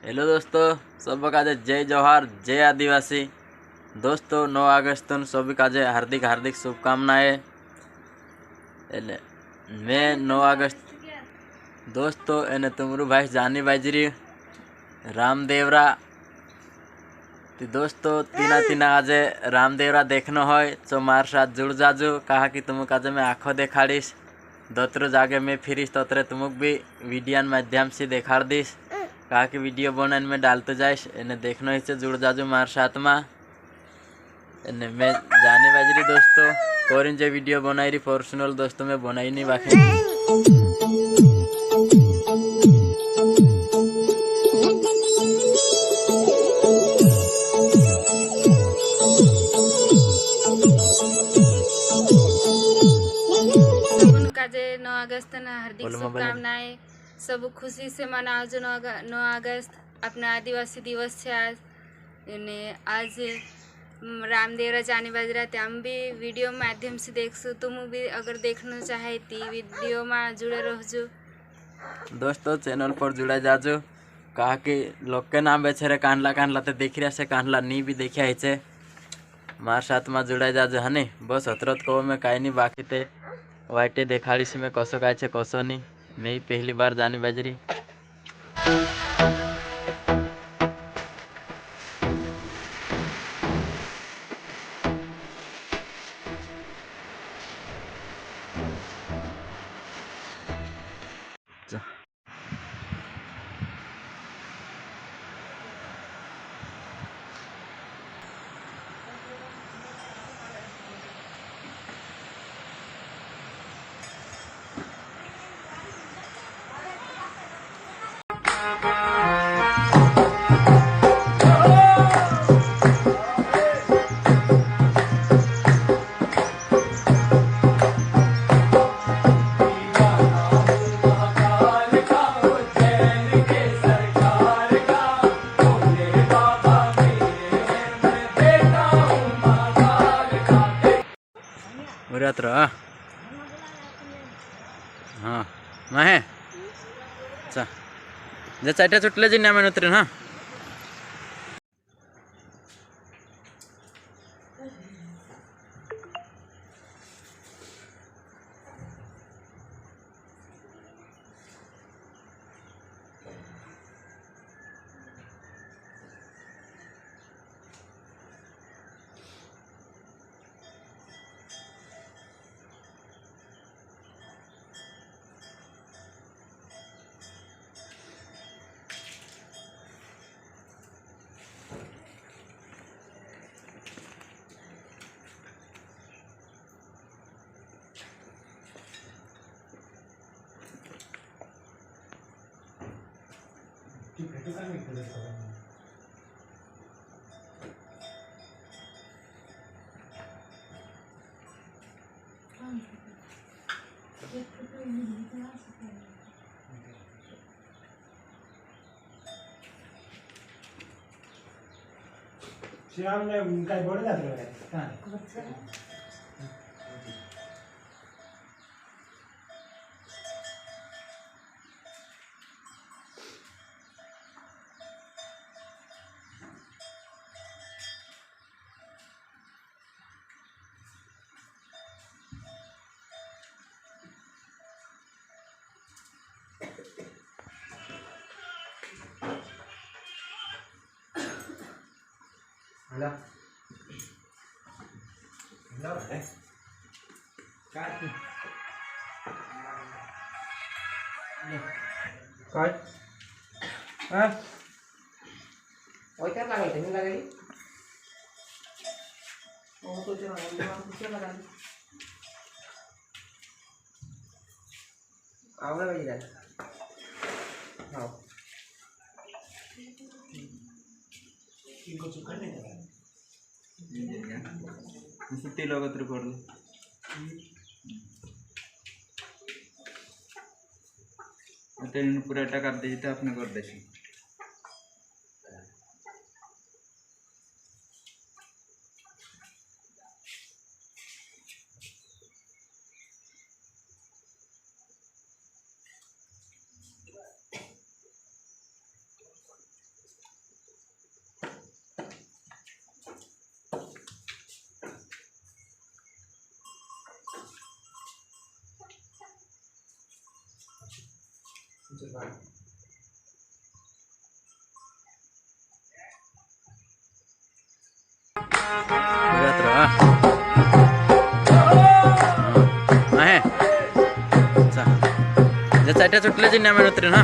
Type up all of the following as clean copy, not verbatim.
Hello दोस्तों, सब काजे जय जोहार, जय आदिवासी। दोस्तों 9 अगस्त सब काजे हार्दिक हार्दिक शुभकामनाएं। मैं 9 अगस्त दोस्तों एने तुमरू भाई जानी बाजरी रामदेवरा दोस्तों तीना तीना आजे रामदेवरा देखना हो तो मार साथ जुड़ जाजो। कहा कि तुम काजे मैं आँखों देखाड़ीश, दोतरो जागे मैं फिरीश तोतरे तुमक भी वीडियो माध्यम से देखाड़ दीश। कहा कि वीडियो बनाने में डालते जाइश एने देखना ही से जुड़ जाजो मार साथ में। एने मैं जाने बाजरी दोस्तों कोरिन जो वीडियो बनाई रही पर्सनल दोस्तों में बनाई नहीं बाकी। काजे 9 अगस्त ना हार्दिक शुभकामनाएं। सब खुशी से मनाओ जो 9 अगस्त अपना आदिवासी दिवस है आज। आज रामदेवरा जाने बाजरा हम भी वीडियो माध्यम से देख सो। तुम भी अगर देखना चाहे तो वीडियो में जुड़े रहो दोस्तों चैनल पर जुड़ा जाजो। कहा कि लोग के नाम बेचारे कानला कानला तो देख रहा से कानला नहीं भी देखा है मार साथ में जुड़ा जाजो है नी। बस हतरत को मैं कहीं नहीं बाकी थे वाइटे देखाड़ी से मैं कसो काय छे कसो नहीं। मैं ही पहली बार जानी बाजरी। हाँ महे अच्छा जे चाटा चुटले जी ना उतरे हाँ। श्याम ने काय बोले जाते हैं कहाँ हेलो हेलो है क्या काय हाँ Oitar lagi, ini lagi. Oh, tuh jangan lagi. Awalnya lagi kan? Oh. इनको चुका नहीं है सुट्टी लगत रे पड़ल तो पूरा टाका दे तो अपने कर देसी बघत राहा आहे जे चाट्या सुटल्याची नाही म्हणत रे ना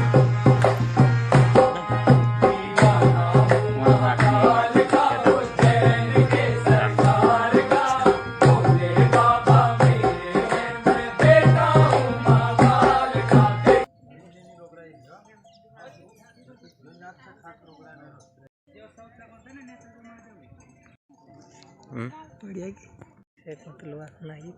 बढ़िया की नहीं